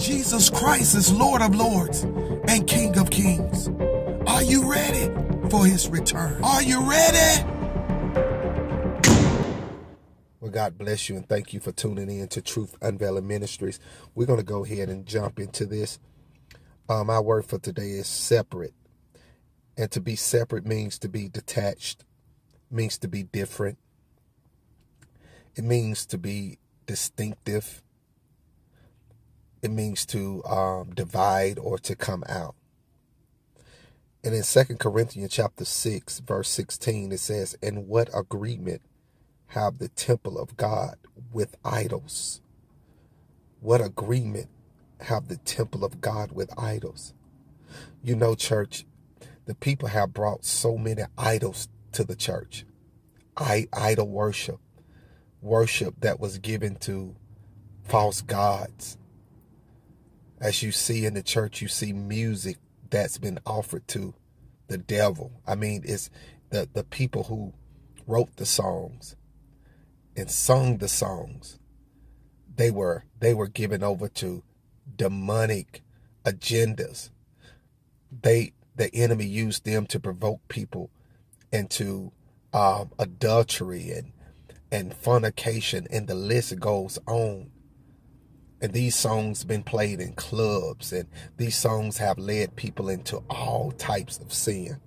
Jesus Christ is Lord of Lords and King of Kings. Are you ready for his return? Are you ready? Well, God bless you and thank you for tuning in to Truth Unveiling Ministries. We're going to go ahead and jump into this. Our word for today is separate. And to be separate means to be detached, means to be different. It means to be distinctive. It means to divide or to come out. And in 2 Corinthians chapter 6, verse 16, it says, "And what agreement have the temple of God with idols?" What agreement have the temple of God with idols? You know, church, the people have brought so many idols to the church. Idol worship. Worship that was given to false gods. As you see in the church, you see music that's been offered to the devil. I mean, it's the people who wrote the songs and sung the songs. They were given over to demonic agendas. The enemy used them to provoke people into adultery and fornication, and the list goes on. And these songs been played in clubs, and these songs have led people into all types of sin.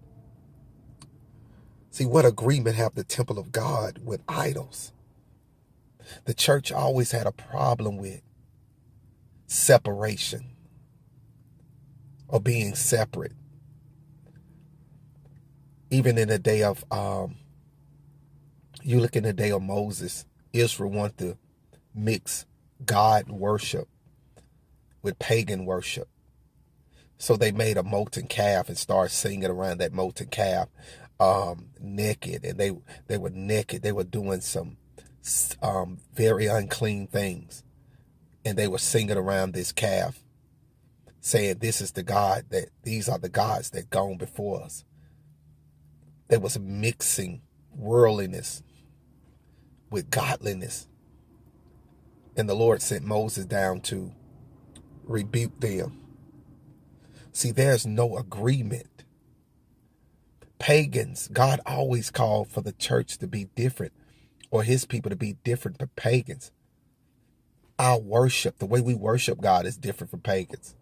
See, what agreement have the temple of God with idols? The church always had a problem with separation or being separate. Even in the day of, you look in the day of Moses, Israel wanted to mix God worship with pagan worship. So they made a molten calf and started singing around that molten calf naked. And they were naked. They were doing some very unclean things. And they were singing around this calf, saying this is the God, that these are the gods that gone before us. They was mixing worldliness with godliness. And the Lord sent Moses down to rebuke them. See, there's no agreement. Pagans, God always called for the church to be different, or his people to be different from pagans. Our worship, the way we worship God is different from pagans.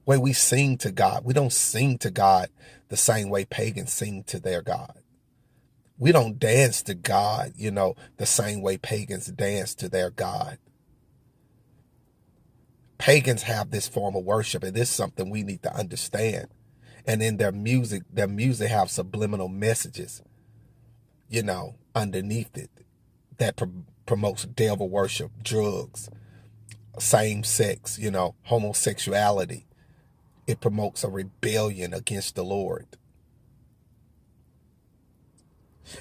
The way we sing to God, we don't sing to God the same way pagans sing to their God. We don't dance to God, the same way pagans dance to their God. Pagans have this form of worship, and this is something we need to understand. And in their music have subliminal messages, underneath it that promotes devil worship, drugs, same sex, homosexuality. It promotes a rebellion against the Lord.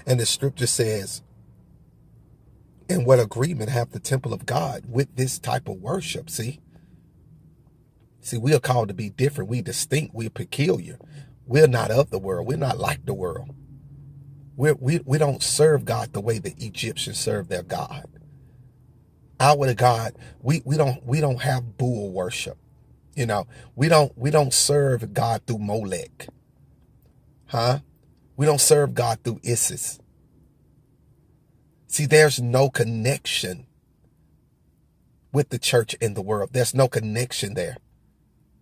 And the scripture says, "And what agreement have the temple of God with this type of worship?" See, we are called to be different. We distinct. We're peculiar. We're not of the world. We're not like the world. We don't serve God the way the Egyptians served their God. Our God, we don't have bull worship. We don't serve God through Molech. We don't serve God through Isis. See, there's no connection with the church in the world. There's no connection there.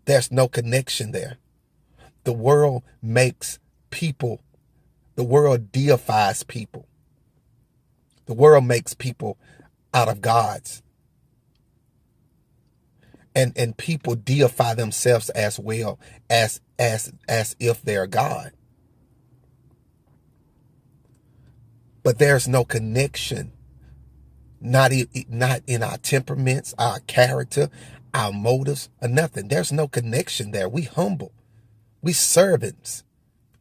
There's no connection there. The world makes people, the world deifies people. The world makes people out of gods. And people deify themselves as well as if they're God. But there's no connection, not in our temperaments, our character, our motives, or nothing. There's no connection there. We humble. We servants.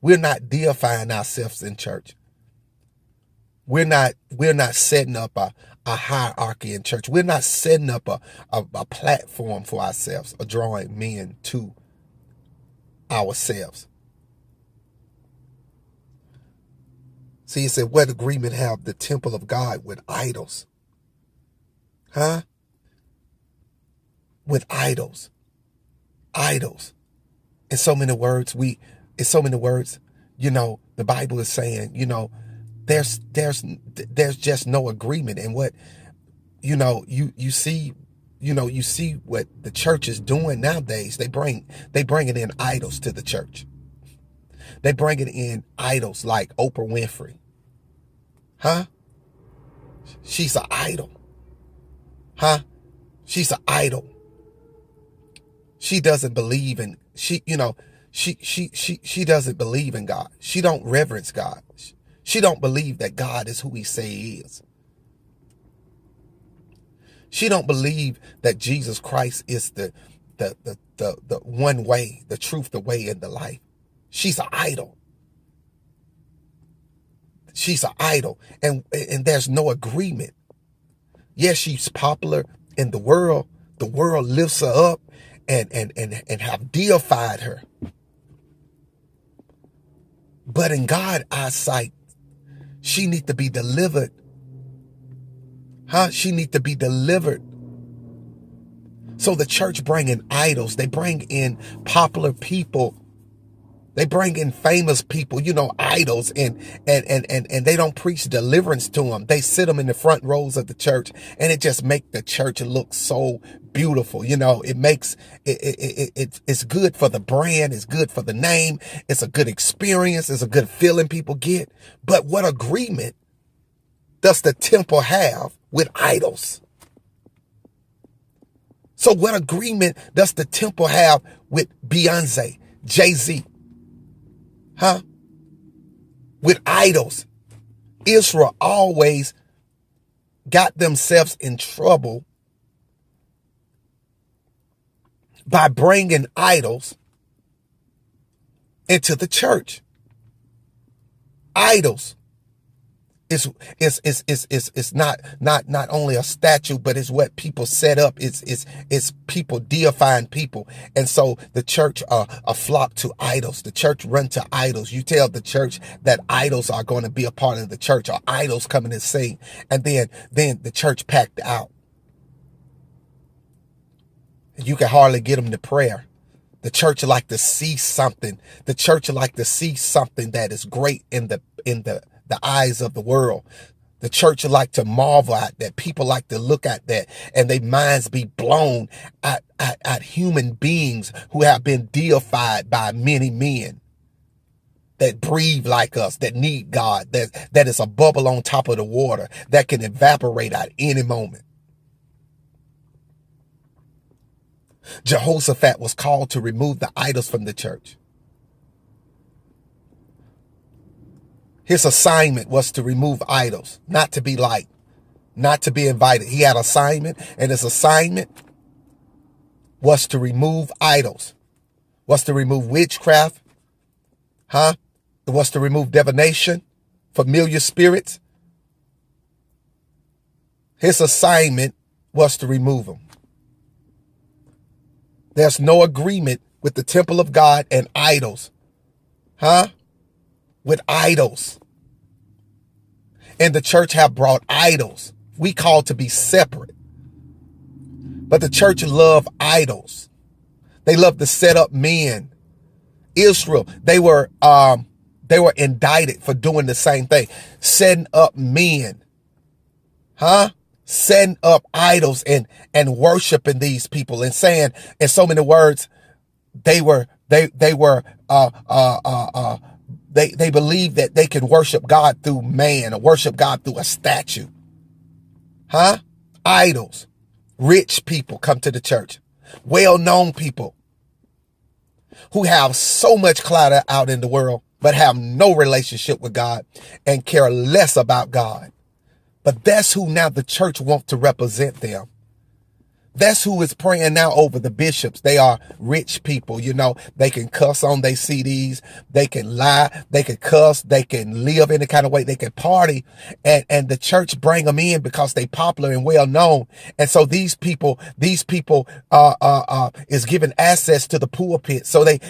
We're not deifying ourselves in church. We're not setting up a hierarchy in church. We're not setting up a platform for ourselves or drawing men to ourselves. See, he said, what agreement have the temple of God with idols? with idols. Idols. In so many words, the Bible is saying, there's just no agreement. And what, you see what the church is doing nowadays. They bringing in idols to the church. They bringing in idols like Oprah Winfrey. Huh? She's an idol. Huh? She's an idol. She doesn't believe in, she doesn't believe in God. She don't reverence God. She don't believe that God is who he say he is. She don't believe that Jesus Christ is the one way, the truth, the way, and the life. She's an idol. She's an idol. And there's no agreement. Yes, she's popular in the world. The world lifts her up and have deified her. But in God's eyesight, she needs to be delivered. Huh? She needs to be delivered. So the church bring in idols. They bring in popular people. They bring in famous people, idols, and they don't preach deliverance to them. They sit them in the front rows of the church, and it just makes the church look so beautiful. It makes it's good for the brand. It's good for the name. It's a good experience. It's a good feeling people get. But what agreement does the temple have with idols? So what agreement does the temple have with Beyonce, Jay-Z? Huh? With idols. Israel always got themselves in trouble by bringing idols into the church. Idols. It's not only a statue, but it's what people set up. It's people deifying people. And so the church are flocked to idols. The church run to idols. You tell the church that idols are going to be a part of the church, or idols coming and sing. And then the church packed out. You can hardly get them to prayer. The church like to see something. The church like to see something that is great in the eyes of the world. The church like to marvel at that. People like to look at that, and their minds be blown at human beings who have been deified by many men that breathe like us, that need God, that is a bubble on top of the water that can evaporate at any moment. Jehoshaphat was called to remove the idols from the church. His assignment was to remove idols, not to be liked, not to be invited. He had an assignment, and his assignment was to remove idols, was to remove witchcraft, It was to remove divination, familiar spirits. His assignment was to remove them. There's no agreement with the temple of God and idols. With idols. And the church have brought idols. We call to be separate. But the church love idols. They love to set up men. Israel, they were indicted for doing the same thing. Setting up men. Setting up idols and worshiping these people and saying, in so many words, they believe that they can worship God through man or worship God through a statue. Idols. Rich people come to the church. Well-known people who have so much clout out in the world, but have no relationship with God and care less about God. But that's who now the church wants to represent them. That's who is praying now over the bishops. They are rich people. They can cuss on their CDs. They can lie. They can cuss. They can live any kind of way. They can party. And the church bring them in because they popular and well known. And so these people is given access to the pulpit. So they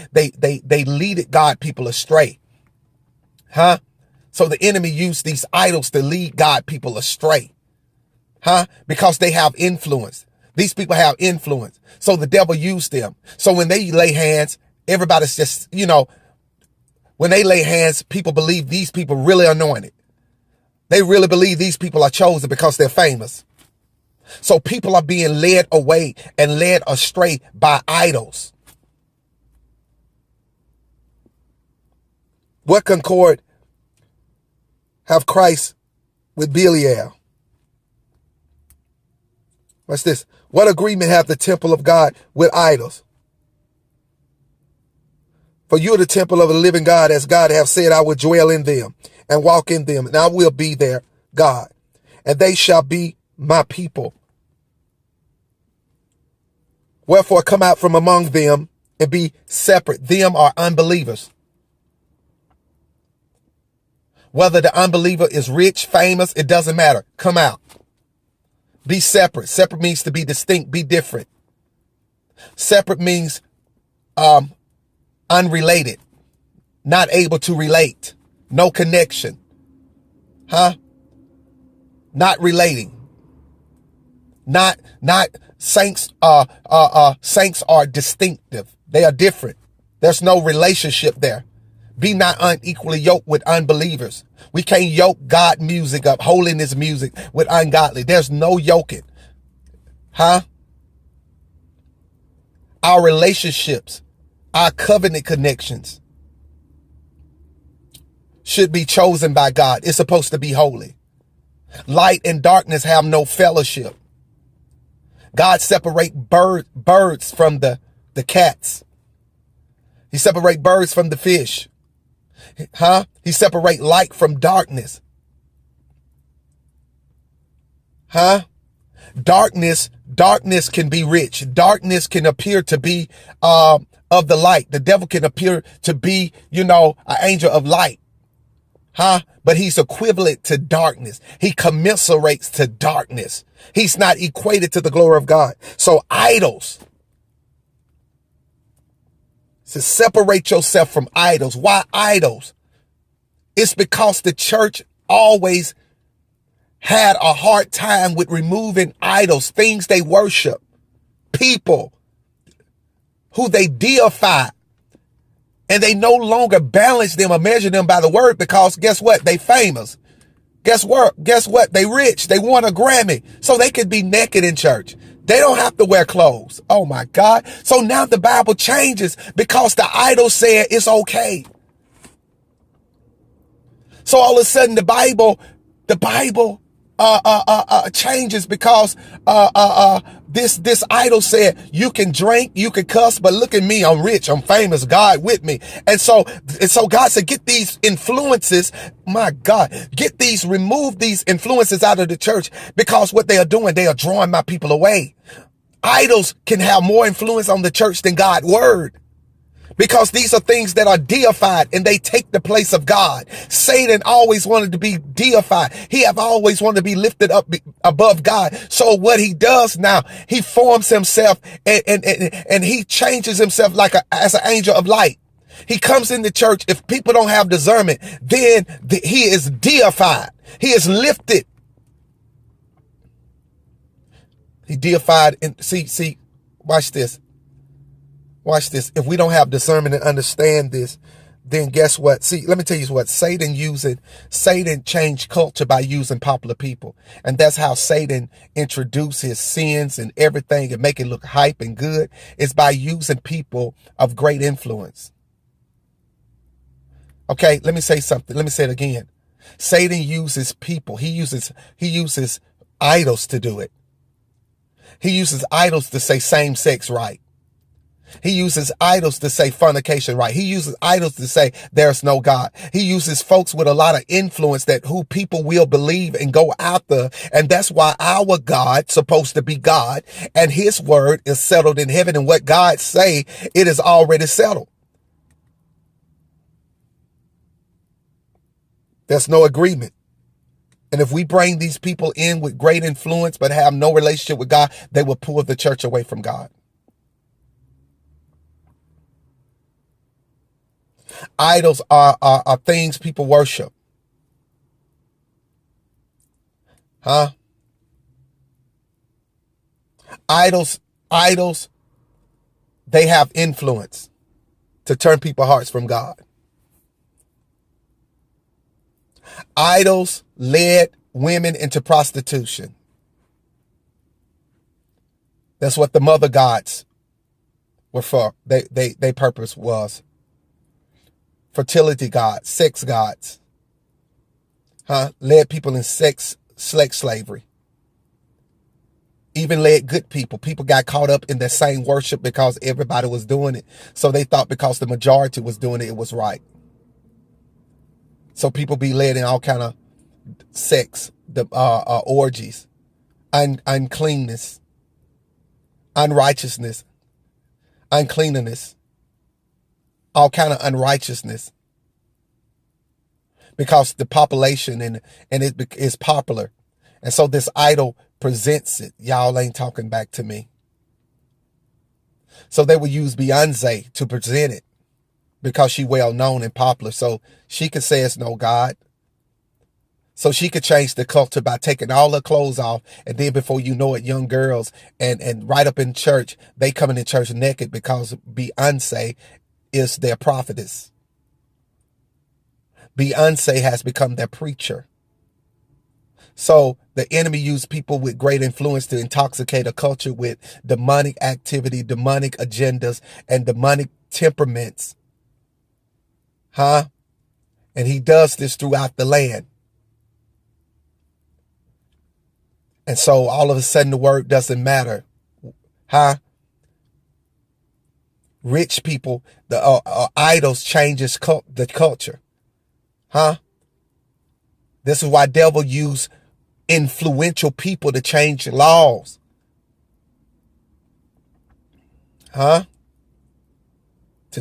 lead God people astray. So the enemy used these idols to lead God people astray. Because they have influence. These people have influence. So the devil used them. So when they lay hands, everybody's just, when they lay hands, people believe these people really anointed. They really believe these people are chosen because they're famous. So people are being led away and led astray by idols. What concord have Christ with Belial? What's this? What agreement have the temple of God with idols? For you are the temple of the living God, as God hath said, I will dwell in them and walk in them, and I will be their God, and they shall be my people. Wherefore come out from among them and be separate. Them are unbelievers. Whether the unbeliever is rich, famous, it doesn't matter. Come out. Be separate. Separate means to be distinct, be different. Separate means unrelated, not able to relate, no connection. Not relating. Not saints saints are distinctive. They are different. There's no relationship there. Be not unequally yoked with unbelievers. We can't yoke God music up, holiness music with ungodly. There's no yoking. Our relationships, our covenant connections should be chosen by God. It's supposed to be holy. Light and darkness have no fellowship. God separate birds from the cats. He separate birds from the fish. He separate light from darkness. Darkness can be rich. Darkness can appear to be of the light. The devil can appear to be, an angel of light. But he's equivalent to darkness. He commiserates to darkness. He's not equated to the glory of God. So idols. So separate yourself from idols. Why idols? It's because the church always had a hard time with removing idols, things they worship, people who they deify. And they no longer balance them or measure them by the word because guess what? They famous. Guess what? They rich. They won a Grammy. So they could be naked in church. They don't have to wear clothes. Oh my God. So now the Bible changes because the idol said it's okay. So all of a sudden the Bible changes because this idol said you can drink, you can cuss, but look at me, I'm rich, I'm famous, God with me. And so God said, get these influences, my God, remove these influences out of the church, because what they are doing, they are drawing my people away. Idols can have more influence on the church than God's word, because these are things that are deified and they take the place of God. Satan always wanted to be deified. He have always wanted to be lifted up above God. So what he does now, he forms himself and he changes himself as an angel of light. He comes in the church. If people don't have discernment, then he is deified. He is lifted. He deified. And see, watch this. Watch this. If we don't have discernment and understand this, then guess what? See, let me tell you what. Satan changed culture by using popular people. And that's how Satan introduced his sins and everything and make it look hype and good. It's by using people of great influence. Okay, let me say something. Let me say it again. Satan uses people. He uses idols to do it. He uses idols to say same-sex right. He uses idols to say fornication right. He uses idols to say there's no God. He uses folks with a lot of influence who people will believe and go after. And that's why our God's supposed to be God, and his word is settled in heaven. And what God say, it is already settled. There's no agreement. And if we bring these people in with great influence but have no relationship with God, they will pull the church away from God. Idols are things people worship. Idols, they have influence to turn people's hearts from God. Idols led women into prostitution. That's what the mother gods were for. Their purpose was fertility gods, sex gods. Led people in sex slavery. Even led good people. People got caught up in the same worship because everybody was doing it. So they thought because the majority was doing it, it was right. So people be led in all kind of sex, orgies, uncleanness, unrighteousness, uncleanness, all kind of unrighteousness. Because the population and it is popular. And so this idol presents it. Y'all ain't talking back to me. So they would use Beyonce to present it because she well known and popular. So she could say it's no God. So she could change the culture by taking all her clothes off. And then before you know it, young girls and right up in church, they coming in church naked because Beyonce is their prophetess. Beyonce has become their preacher. So the enemy used people with great influence to intoxicate a culture with demonic activity, demonic agendas, and demonic temperaments. And he does this throughout the land. And so all of a sudden the word doesn't matter. Rich people, the idols changes the culture. This is why devil use influential people to change laws. To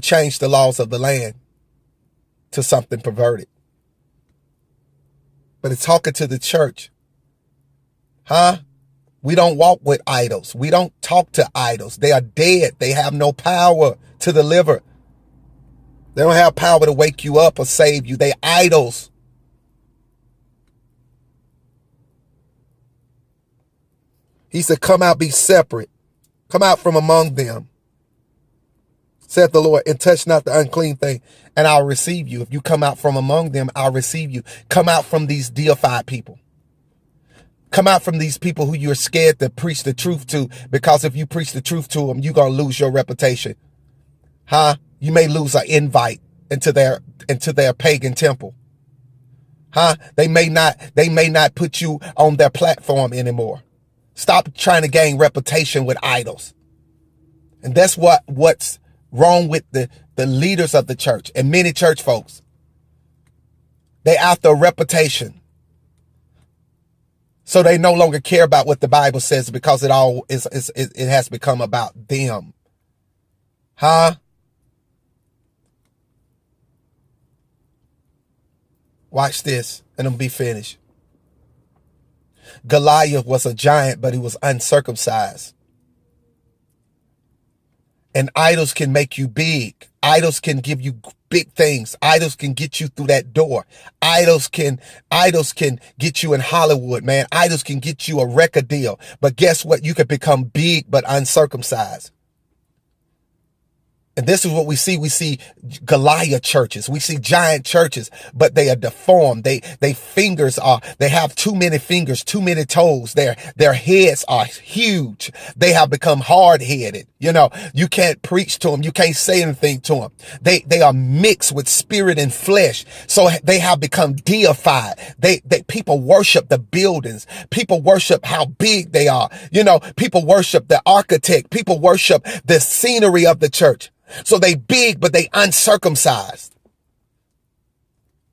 change the laws of the land to something perverted. But it's talking to the church. We don't walk with idols. We don't talk to idols. They are dead. They have no power to deliver. They don't have power to wake you up or save you. They idols. He said, come out, be separate. Come out from among them, saith the Lord, and touch not the unclean thing, and I'll receive you. If you come out from among them, I'll receive you. Come out from these deified people. Come out from these people who you're scared to preach the truth to, because if you preach the truth to them, you're going to lose your reputation. You may lose an invite into their pagan temple. They may not put you on their platform anymore. Stop trying to gain reputation with idols. And that's what's wrong with the leaders of the church and many church folks. They after a reputation. So they no longer care about what the Bible says because it has become about them. Watch this, and I'm be finished. Goliath was a giant, but he was uncircumcised. And idols can make you big. Idols can give you big things. Idols can get you through that door. Idols can get you in Hollywood, man. Idols can get you a record deal. But guess what? You can become big but uncircumcised. And this is what we see. We see Goliath churches. We see giant churches, but they are deformed. They have too many fingers, too many toes. Their heads are huge. They have become hard-headed. You can't preach to them. You can't say anything to them. They are mixed with spirit and flesh. So they have become deified. People worship the buildings. People worship how big they are. People worship the architect. People worship the scenery of the church. So they big, but they uncircumcised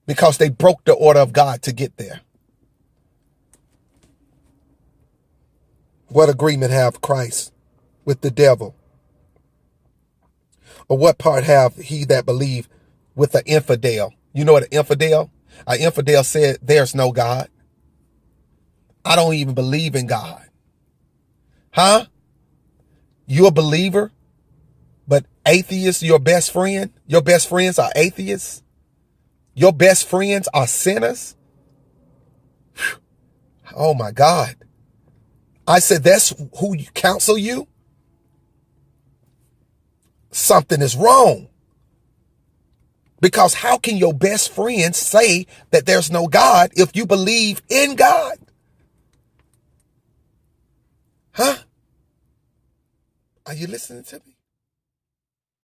because they broke the order of God to get there. What agreement have Christ with the devil? Or what part have he that believe with an infidel? You know what an infidel? An infidel said, there's no God. I don't even believe in God. You a believer? But atheists, your best friend? Your best friends are atheists? Your best friends are sinners? Whew. Oh my God. I said, that's who you counsel you? Something is wrong. Because how can your best friend say that there's no God if you believe in God? Huh? Are you listening to me?